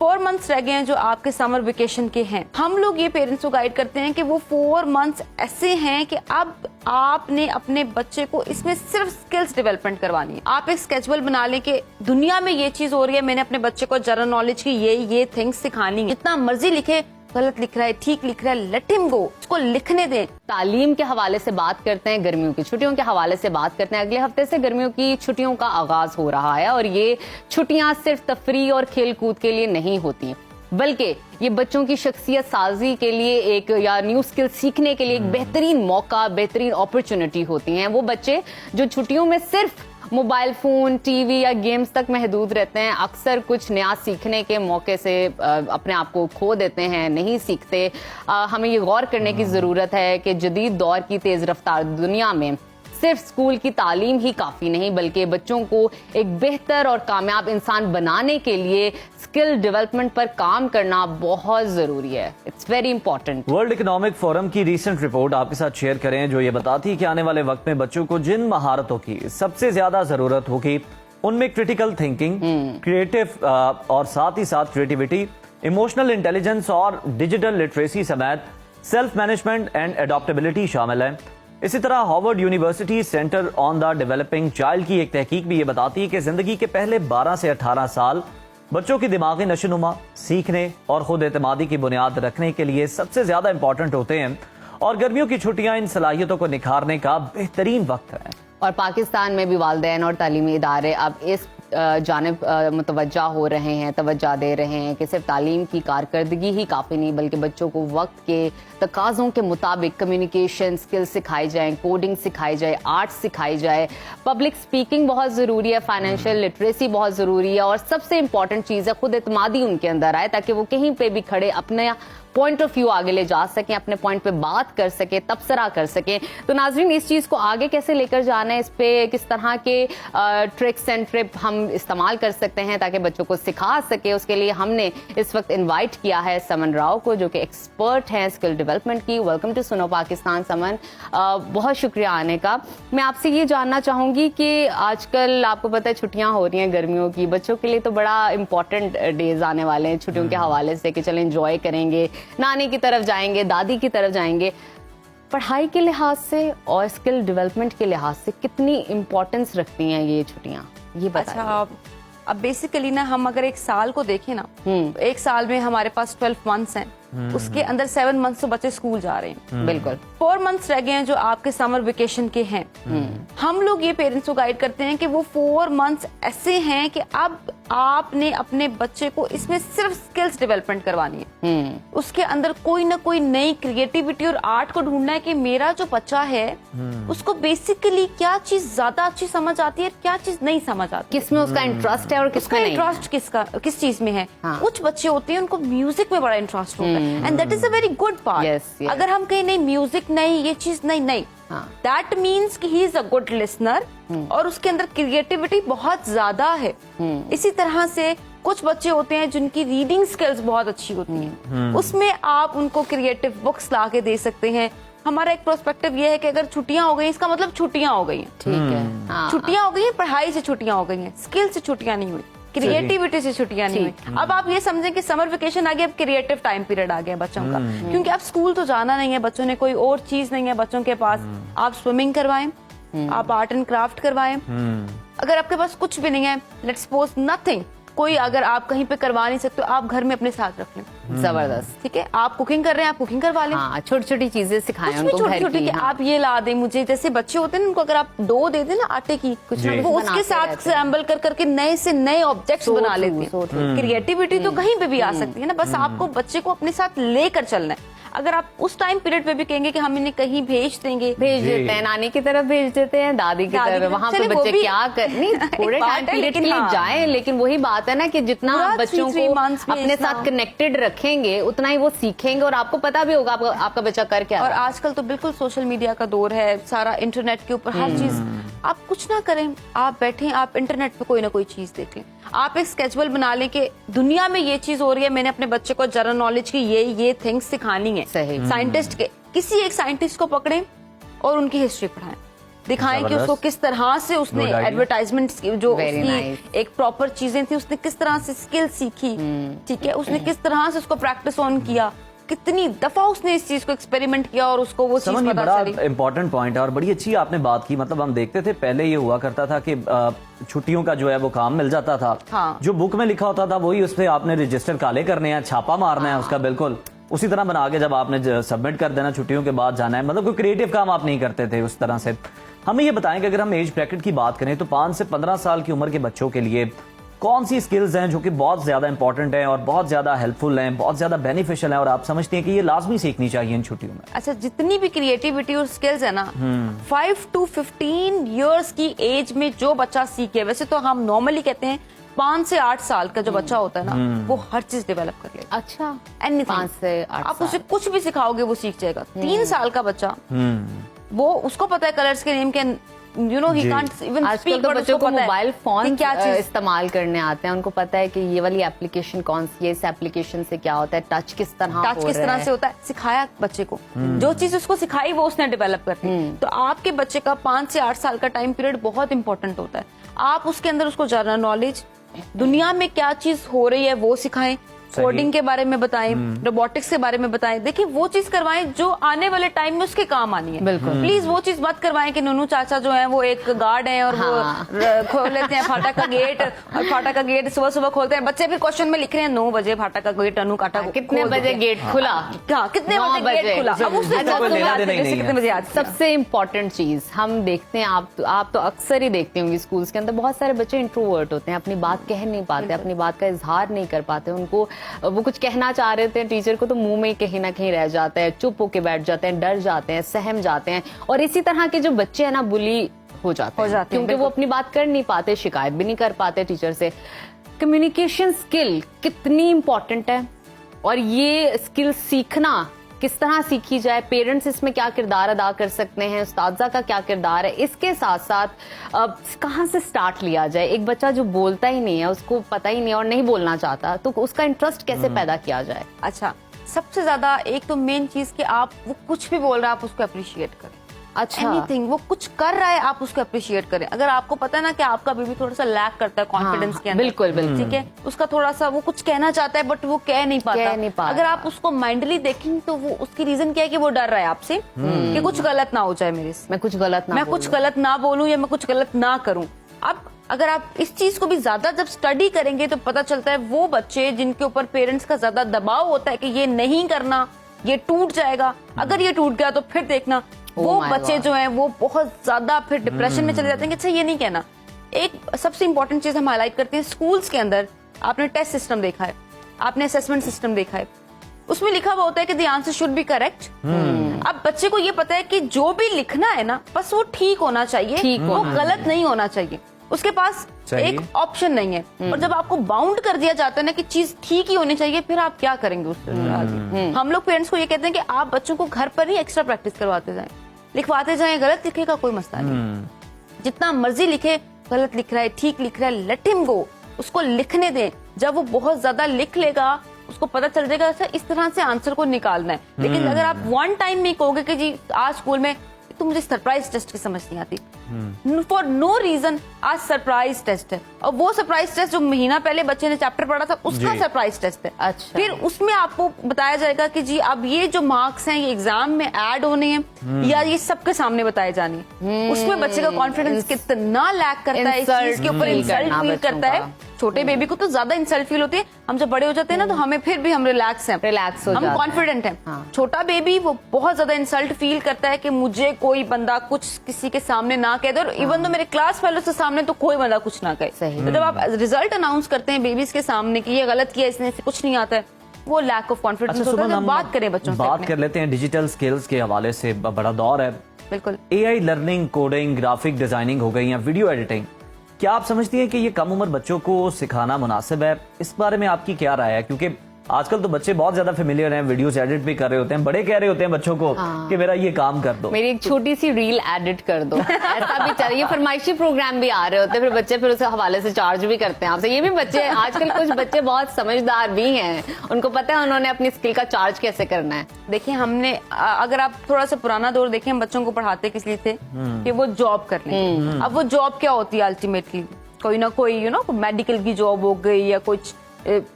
4 months रह गए हैं जो आपके समर वेकेशन के हैं। हम लोग ये पेरेंट्स को गाइड करते हैं कि वो 4 मंथ्स ऐसे हैं कि अब आपने अपने बच्चे को इसमें सिर्फ स्किल्स डेवलपमेंट करवानी है। आप एक स्केड्यूल बना लें कि दुनिया में ये चीज हो रही है, मैंने अपने बच्चे को जनरल नॉलेज की ये थिंग्स सिखानी है। जितना मर्जी लिखे, गलत लिख रहा है, ठीक लिख रहा है, लेट हिम गो, उसको लिखने दें। तालीम के हवाले से बात करते हैं, गर्मियों की छुट्टियों के हवाले से बात करते हैं। अगले हफ्ते से गर्मियों की छुट्टियों का आगाज हो रहा है और ये छुट्टियां सिर्फ तफरी और खेल कूद के लिए नहीं होती, बल्कि ये बच्चों की शख्सियत साजी के लिए एक या न्यू स्किल सीखने के लिए एक बेहतरीन मौका, बेहतरीन अपॉर्चुनिटी होती हैं। वो बच्चे जो छुट्टियों में सिर्फ मोबाइल फोन, टीवी या गेम्स तक महदूद रहते हैं, अक्सर कुछ नया सीखने के मौके से अपने आप को खो देते हैं, नहीं सीखते। हमें ये गौर करने की जरूरत है कि जदीद दौर की तेज रफ्तार दुनिया में सिर्फ स्कूल की तालीम ही काफी नहीं, बल्कि बच्चों को एक बेहतर और कामयाब इंसान बनाने के लिए स्किल डेवलपमेंट पर काम करना बहुत जरूरी है। It's very important. World economic forum की रीसेंट रिपोर्ट आपके साथ शेयर करें जो ये बताती है कि आने वाले वक्त में बच्चों को जिन महारतों की सबसे ज्यादा जरूरत होगी उनमें क्रिटिकल थिंकिंग, क्रिएटिव और साथ ही साथ क्रिएटिविटी, इमोशनल इंटेलिजेंस और डिजिटल लिटरेसी समेत सेल्फ मैनेजमेंट एंड एडॉप्टेबिलिटी शामिल है। इसी तरह Harvard university centre on the developing child की एक तहकीक भी ये बताती है कि जिंदगी के पहले 12 से 18 साल बच्चों की दिमागी नशोनुमा, सीखने और खुद एतमादी की बुनियाद रखने के लिए सबसे ज्यादा इंपॉर्टेंट होते हैं और गर्मियों की छुट्टियां इन सलाहियतों को निखारने का बेहतरीन वक्त है। और पाकिस्तान में भी वालिदैन और तालीमी इदारे अब इस जानिब मुतवज्जा हो रहे हैं, तवज्जा दे रहे हैं कि सिर्फ तालीम की कारकर्दगी ही काफ़ी नहीं, बल्कि बच्चों को वक्त के तकाज़ों के मुताबिक कम्युनिकेशन स्किल्स सिखाई जाए, कोडिंग सिखाई जाए, आर्ट सिखाई जाए, पब्लिक स्पीकिंग बहुत ज़रूरी है, फाइनेंशियल लिटरेसी बहुत ज़रूरी है और सबसे इंपॉर्टेंट चीज़ है खुद एतमादी उनके अंदर आए ताकि वो कहीं पे भी खड़े अपने पॉइंट ऑफ व्यू आगे ले जा सकें, अपने पॉइंट पे बात कर सके, तबसरा कर सकें। तो नाजरीन, इस चीज़ को आगे कैसे लेकर जाना है, इस पे किस तरह के ट्रिक्स एंड ट्रिप हम इस्तेमाल कर सकते हैं ताकि बच्चों को सिखा सके, उसके लिए हमने इस वक्त इनवाइट किया है समन राव को जो कि एक्सपर्ट हैं स्किल डेवलपमेंट की। वेलकम टू सुनो पाकिस्तान समन, बहुत शुक्रिया आने का। मैं आपसे ये जानना चाहूँगी कि आजकल आपको पता है छुट्टियाँ हो रही हैं गर्मियों की, बच्चों के लिए तो बड़ा इंपॉर्टेंट डेज आने वाले हैं छुट्टियों के हवाले से कि चलें एंजॉय करेंगे, नानी की तरफ जाएंगे, दादी की तरफ जाएंगे। पढ़ाई के लिहाज से और स्किल डेवलपमेंट के लिहाज से कितनी इम्पोर्टेंस रखती हैं ये छुट्टियां, ये बताइए। अच्छा, अब बेसिकली ना हम अगर एक साल को देखें ना, एक साल में हमारे पास 12 मंथ्स हैं, उसके अंदर 7 मंथ्स तो बच्चे स्कूल जा रहे हैं। बिल्कुल 4 मंथ्स रह गए हैं जो आपके समर वेकेशन के हैं। हम लोग ये पेरेंट्स को गाइड करते हैं कि वो 4 मंथ्स ऐसे हैं कि अब आपने अपने बच्चे को इसमें सिर्फ स्किल्स डेवलपमेंट करवानी है। उसके अंदर कोई ना कोई नई क्रिएटिविटी और आर्ट को ढूंढना है कि मेरा जो बच्चा है उसको बेसिकली क्या चीज ज्यादा अच्छी समझ आती है, क्या चीज नहीं समझ आती, किसमें उसका इंटरेस्ट है और किसका इंटरेस्ट किस चीज में है। कुछ बच्चे होते हैं उनको म्यूजिक में बड़ा इंटरेस्ट होता है and that is a very good part. अगर हम कहें नहीं म्यूजिक नहीं, ये चीज नहीं, दैट मीन्स कि he is a good listener और उसके अंदर क्रिएटिविटी बहुत ज्यादा है। इसी तरह से कुछ बच्चे होते हैं जिनकी रीडिंग स्किल्स बहुत अच्छी होती हैं, उसमें आप उनको क्रिएटिव बुक्स ला के दे सकते हैं। हमारा एक प्रोस्पेक्टिव ये है कि अगर छुट्टियां हो गई इसका मतलब छुट्टियां हो गई हैं, ठीक है, छुट्टियां हो गई हैं, पढ़ाई से छुट्टियां हो गई हैं, स्किल से छुट्टियां नहीं हुई, क्रिएटिविटी से छुट्टियां नहीं हुई। अब आप ये समझें कि समर वेकेशन आ गया, अब क्रिएटिव टाइम पीरियड आ गया बच्चों का, क्योंकि अब स्कूल तो जाना नहीं है, बच्चों ने कोई और चीज नहीं है बच्चों के पास। आप स्विमिंग करवाएं, आप आर्ट एंड क्राफ्ट करवाएं। अगर आपके पास कुछ भी नहीं है, लेट्स सपोज नथिंग, कोई अगर आप कहीं पे करवा नहीं सकते आप घर में अपने साथ रख लें, जबरदस्त, ठीक है। आप कुकिंग कर रहे हैं, आप कुकिंग करवा लें। छोटी छोटी चीजें सिखाएं उनको, छोटी छोटी आप ये ला दें मुझे, जैसे बच्चे होते हैं उनको अगर आप डो दे दें ना आटे की, कुछ वो उसके साथ असेंबल कर करके नए से नए ऑब्जेक्ट्स बना लेते हैं। क्रिएटिविटी तो कहीं पे भी आ सकती है ना, बस आपको बच्चे को अपने साथ लेकर चलना है। अगर आप उस टाइम पीरियड पे भी कहेंगे कि हम इन्हें कहीं भेज देंगे, भेज देते हैं, नानी की तरफ भेज देते हैं, दादी की तरफ, वहाँ पे बच्चे क्या करनी, थोड़े टाइम पीरियड के लिए जाएं, लेकिन वही बात है ना कि जितना बच्चों को अपने साथ कनेक्टेड रखेंगे उतना ही वो सीखेंगे और आपको पता भी होगा आपका बच्चा कर क्या। और आजकल तो बिल्कुल सोशल मीडिया का दौर है, सारा इंटरनेट के ऊपर हर चीज। आप कुछ ना करें, आप बैठें, आप इंटरनेट पे कोई ना कोई चीज देख लें, आप एक स्केड्यूल बना लें कि दुनिया में ये चीज हो रही है, मैंने अपने बच्चे को जनरल नॉलेज की ये थिंग्स सिखानी है। सही। साइंटिस्ट के किसी एक साइंटिस्ट को पकड़ें और उनकी हिस्ट्री पढ़ाएं, दिखाएं कि जबरदस्त। उसको किस तरह से उसने Good idea. एडवर्टाइजमेंट जो Very उसकी nice. एक प्रॉपर चीजें थी, उसने किस तरह से स्किल सीखी, ठीक है, उसने किस तरह से उसको प्रैक्टिस ऑन किया, कितनी दफा उसने इस चीज को एक्सपेरिमेंट किया और उसको वो चीज समझ पता बड़ा चली। इंपॉर्टेंट पॉइंट है और बड़ी अच्छी आपने बात की। मतलब हम देखते थे पहले ये हुआ करता था कि छुट्टियों का जो है वो काम मिल जाता था, हाँ। जो बुक में लिखा होता था वही उस पे आपने रजिस्टर काले करने हैं, छापा मारना है उसका, बिल्कुल उसी तरह बना के जब आपने सबमिट कर देना, छुट्टियों के बाद जाना है। मतलब कोई क्रिएटिव काम आप नहीं करते थे उस तरह से। हमें ये बताएं कि अगर हम एज ब्रैकेट की बात करें तो 5 से 15 साल की उम्र के बच्चों के लिए कौन सी स्किल्स हैं जो कि बहुत ज्यादा इंपॉर्टेंट हैं और बहुत ज्यादा हेल्पफुल हैं, बहुत ज्यादा बेनिफिशियल हैं और आप समझते हैं कि ये लाजमी सीखनी चाहिए इन छुट्टियों में? अच्छा, जितनी भी क्रिएटिविटी और स्किल्स है ना, 5 to 15 इयर्स की एज में जो बच्चा सीखे, वैसे तो हम नॉर्मली कहते हैं 5 से 8 साल का जो बच्चा होता है ना, वो हर चीज डेवलप कर लेगा। अच्छा, Anything. 5 से 8 आप उसे कुछ भी सिखाओगे वो सीख जाएगा। 3 साल का बच्चा, वो उसको पता है कलर्स के नेम के, you know, he can't even आजकल स्पीक, तो बट बच्चों उसको को पता है मोबाइल फोन कि क्या चीज। इस्तेमाल करने आते हैं, उनको पता है कि ये वाली एप्लीकेशन कौन सी है, इस एप्लीकेशन से क्या होता है, टच किस तरह टच किस तरह से होता है, सिखाया बच्चे को। जो चीज उसको सिखाई वो उसने डेवलप करनी है। तो आपके बच्चे का 5 से 8 साल का टाइम पीरियड बहुत इंपॉर्टेंट होता है। आप उसके अंदर उसको जनरल नॉलेज, दुनिया में क्या चीज हो रही है वो सिखाएं, कोडिंग के बारे में बताएं, रोबोटिक्स के बारे में बताएं। देखिए वो चीज करवाएं जो आने वाले टाइम में उसके काम आनी है। बिल्कुल। प्लीज वो चीज मत करवाएं कि नूनू चाचा जो है वो एक गार्ड है और वो खोल लेते हैं फाटक का गेट, और फाटक का गेट सुबह सुबह खोलते हैं। बच्चे फिर क्वेश्चन में लिख रहे हैं 9 बजे फाटक का गेट अनु काटा कितने बजे गेट खुला, हाँ, कितने 9 बजे गेट खुला। अब उसने अच्छा, कोई लेना देना ही नहीं है। कितने बजे याद। सबसे इम्पोर्टेंट चीज हम देखते हैं, आप तो अक्सर ही देखते होंगे स्कूल्स के अंदर, बहुत सारे बच्चे इंट्रोवर्ट होते हैं, अपनी बात कह नहीं पाते, अपनी बात का इजहार नहीं कर पाते। उनको वो कुछ कहना चाह रहे थे टीचर को तो मुंह में कहीं ना कहीं रह जाता है, चुप होके बैठ जाते हैं, डर जाते हैं, सहम जाते हैं। और इसी तरह के जो बच्चे हैं ना, बुली हो जाते हैं क्योंकि वो अपनी बात कर नहीं पाते, शिकायत भी नहीं कर पाते टीचर से। कम्युनिकेशन स्किल कितनी इंपॉर्टेंट है और ये स्किल सीखना किस तरह सीखी जाए, पेरेंट्स इसमें क्या किरदार अदा कर सकते हैं, उस्तादा का क्या किरदार है, इसके साथ साथ कहाँ से स्टार्ट लिया जाए। एक बच्चा जो बोलता ही नहीं है, उसको पता ही नहीं और नहीं बोलना चाहता, तो उसका इंटरेस्ट कैसे पैदा किया जाए? अच्छा, सबसे ज्यादा एक तो मेन चीज कि आप वो कुछ भी बोल रहा है आप उसको अप्रिशिएट करें। अच्छा, एनीथिंग, वो कुछ कर रहा है आप उसको अप्रिशिएट करें। अगर आपको पता है ना कि आपका बेबी थोड़ा सा लैक करता है कॉन्फिडेंस के अंदर, बिल्कुल बिल्कुल, ठीक है, उसका थोड़ा सा वो कुछ कहना चाहता है बट वो कह नहीं पाता। अगर आप उसको माइंडली देखेंगे तो वो उसकी रीजन क्या है कि वो डर रहा है आपसे कि कुछ गलत ना हो जाए मेरे से, मैं कुछ गलत ना बोलूं या मैं कुछ गलत ना करूं। अब अगर आप इस चीज को भी ज्यादा जब स्टडी करेंगे तो पता चलता है वो बच्चे जिनके ऊपर पेरेंट्स का ज्यादा दबाव होता है कि ये नहीं करना, ये टूट जाएगा, अगर ये टूट गया तो फिर देखना, वो बच्चे जो हैं वो बहुत ज्यादा फिर डिप्रेशन में चले जाते हैं कि अच्छा ये नहीं कहना। एक सबसे इंपॉर्टेंट चीज हम हाईलाइट करते हैं, स्कूल्स के अंदर आपने टेस्ट सिस्टम देखा है, आपने असेसमेंट सिस्टम देखा है, उसमें लिखा हुआ होता है कि the answer should be correct. अब बच्चे को ये पता है कि जो भी लिखना है ना बस वो ठीक होना चाहिए, वो गलत नहीं होना चाहिए, उसके पास एक ऑप्शन नहीं है। और जब आपको बाउंड कर दिया जाता है ना कि चीज ठीक ही होनी चाहिए, फिर आप क्या करेंगे उससे आगे? हम लोग पेरेंट्स को ये कहते हैं कि आप बच्चों को घर पर ही एक्स्ट्रा प्रैक्टिस करवाते जाएं, लिखवाते जाएं, गलत लिखेगा कोई मसला नहीं, जितना मर्जी लिखे, गलत लिख रहा है ठीक लिख रहा है, लेट हिम गो, उसको लिखने दें। जब वो बहुत ज्यादा लिख लेगा उसको पता चल जाएगा अच्छा इस तरह से आंसर को निकालना है। लेकिन अगर आप वन टाइम में कहोगे कि जी आज स्कूल में तो मुझे सरप्राइज टेस्ट की समझ नहीं आती, फॉर नो रीजन आज सरप्राइज टेस्ट है, और वो सरप्राइज टेस्ट जो महीना पहले बच्चे ने चैप्टर पढ़ा था उसका सरप्राइज टेस्ट है। अच्छा, फिर उसमें आपको बताया जाएगा कि जी अब ये जो मार्क्स हैं ये एग्जाम में ऐड होने हैं या ये सबके सामने बताए जाने हैं। उसमें बच्चे का कॉन्फिडेंस कितना लैक करता है, इस चीज के ऊपर इंसल्ट फील करता है। छोटे बेबी को तो ज्यादा इंसल्ट फील होती है, हम जब बड़े हो जाते हैं ना तो हमें फिर भी हम रिलैक्स हैं, हम कॉन्फिडेंट हैं। हाँ। छोटा बेबी वो बहुत ज्यादा इंसल्ट फील करता है कि मुझे कोई बंदा कुछ किसी के सामने ना कह दे, और इवन तो मेरे क्लास फेलो के सामने तो कोई बंदा कुछ ना कहे। तो जब आप रिजल्ट अनाउंस करते हैं बेबीज के सामने कि ये गलत किया, इसने कुछ नहीं आता है, वो लैक ऑफ कॉन्फिडेंस होता है। जब बात करें बच्चों से, बात कर लेते हैं डिजिटल स्किल्स के हवाले से, बड़ा दौर है बिल्कुल, AI learning, coding, graphic designing हो गई या वीडियो एडिटिंग। क्या आप समझती हैं कि ये कम उम्र बच्चों को सिखाना मुनासिब है? इस बारे में आपकी क्या राय है? क्योंकि आजकल तो बच्चे बहुत ज्यादा फेमिलियर हैं, वीडियोस एडिट भी कर रहे होते हैं, बड़े कह रहे होते हैं बच्चों को कि मेरा ये काम कर दो, मेरी एक छोटी सी रील एडिट कर दो, ऐसा भी चाहिए। फरमाइशी प्रोग्राम भी आ रहे होते हैं, फिर बच्चे फिर उस हवाले से चार्ज भी करते हैं आपसे। ये भी बच्चे आजकल कुछ बच्चे बहुत समझदार भी हैं, उनको पता है उन्होंने अपनी स्किल का चार्ज कैसे करना है। देखिए हमने अगर आप थोड़ा सा पुराना दौर देखें, हम बच्चों को पढ़ाते किस लिए थे कि वो जॉब कर लें। अब वो जॉब क्या होती है अल्टीमेटली, कोई ना कोई मेडिकल की जॉब हो गई या कुछ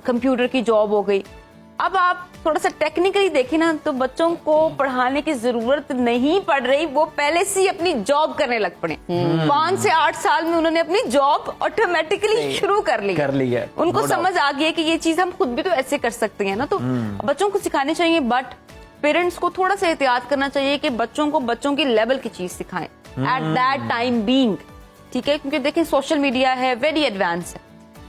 कंप्यूटर की जॉब हो गई। अब आप थोड़ा सा टेक्निकली देखें ना तो बच्चों को पढ़ाने की जरूरत नहीं पड़ रही, वो पहले से ही अपनी जॉब करने लग पड़े। 5 से 8 साल में उन्होंने अपनी जॉब ऑटोमेटिकली शुरू कर ली है। उनको समझ आ गई है कि ये चीज हम खुद भी तो ऐसे कर सकते हैं ना। तो बच्चों को सिखाने चाहिए, बट पेरेंट्स को थोड़ा सा एहतियात करना चाहिए कि बच्चों को बच्चों की लेवल की चीज सिखाएं एट दैट टाइम बीइंग, ठीक है। क्योंकि देखें सोशल मीडिया है, वेरी एडवांस है,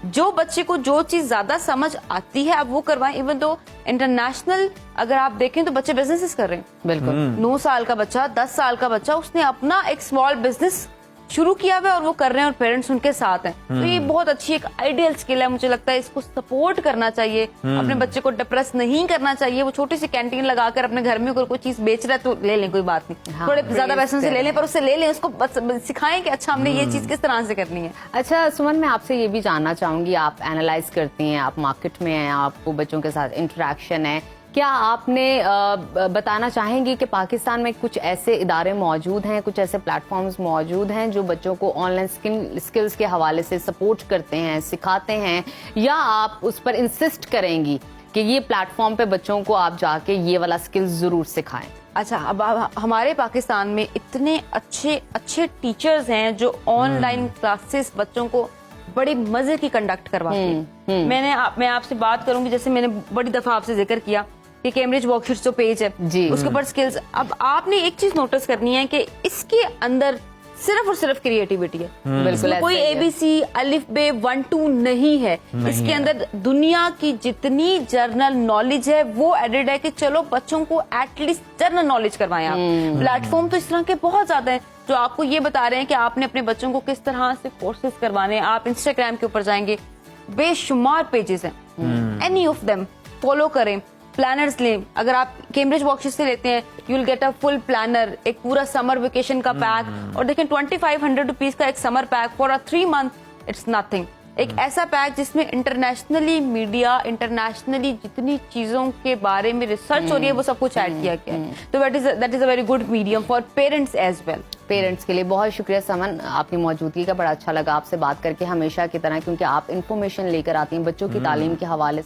जो बच्चे को जो चीज ज्यादा समझ आती है आप वो करवाएं। इवन दो इंटरनेशनल अगर आप देखें तो बच्चे बिजनेसेस कर रहे हैं। बिल्कुल 9 साल का बच्चा, 10 साल का बच्चा, उसने अपना एक स्मॉल बिजनेस शुरू किया हुआ है और वो कर रहे हैं और पेरेंट्स उनके साथ हैं। तो ये बहुत अच्छी एक आइडियल स्किल है, मुझे लगता है इसको सपोर्ट करना चाहिए। अपने बच्चे को डिप्रेस नहीं करना चाहिए। वो छोटी सी कैंटीन लगाकर अपने घर में कोई चीज बेच रहा है तो ले लें, कोई बात नहीं, थोड़े ज्यादा पैसों से ले लें, पर उससे ले लें, उसको सिखाएं कि अच्छा हमने ये चीज किस तरह से करनी है। अच्छा सुमन, मैं आपसे ये भी जानना चाहूंगी, आप एनालाइज करती हैं, आप मार्केट में हैं, आपको बच्चों के साथ इंटरेक्शन है, क्या आपने बताना चाहेंगी कि पाकिस्तान में कुछ ऐसे इदारे मौजूद हैं, कुछ ऐसे प्लेटफॉर्म्स मौजूद हैं जो बच्चों को ऑनलाइन स्किल्स के हवाले से सपोर्ट करते हैं, सिखाते हैं, या आप उस पर इंसिस्ट करेंगी कि ये प्लेटफॉर्म पे बच्चों को आप जाके ये वाला स्किल जरूर सिखाएं? अच्छा, अब हमारे पाकिस्तान में इतने अच्छे टीचर्स हैं जो ऑनलाइन क्लासेस बच्चों को बड़ी मजे की कंडक्ट करवाते हैं। मैं आपसे बात करूंगी, जैसे मैंने बड़ी दफा आपसे जिक्र किया कि कैम्ब्रिज वर्कशीट्स जो पेज है उसके ऊपर स्किल्स। अब आपने एक चीज नोटिस करनी है कि इसके अंदर सिर्फ और सिर्फ क्रिएटिविटी है। इसमें कोई ABC अलिफ बे 1 2 नहीं है। इसके अंदर दुनिया की जितनी जर्नल नॉलेज है वो एडेड है कि चलो बच्चों को एटलीस्ट जर्नल नॉलेज करवाएं आप। प्लेटफॉर्म तो इस तरह के बहुत ज्यादा है जो आपको ये बता रहे हैं कि आपने अपने बच्चों को किस तरह से कोर्सेज करवाने हैं। आप इंस्टाग्राम के ऊपर जाएंगे, बेशुमार पेजेस हैं, एनी ऑफ देम फॉलो करें। प्लानर्स लें, अगर आप कैम्ब्रिज वर्कशीट से लेते हैं you will get a full planner, एक पूरा समर वेकेशन का पैक। और देखें 2500 रुपीज का एक summer pack for a 3 month, it's nothing. एक ऐसा पैक जिसमें इंटरनेशनली मीडिया, इंटरनेशनली जितनी चीजों के बारे में रिसर्च हो रही है वो सब कुछ ऐड किया गया है। तो that is a very good medium for parents as well. Parents के लिए बहुत शुक्रिया समन, आपकी मौजूदगी का बड़ा अच्छा लगा आपसे बात करके, हमेशा की तरह, क्योंकि आप इंफॉर्मेशन लेकर आती हैं बच्चों की तालीम के हवाले से।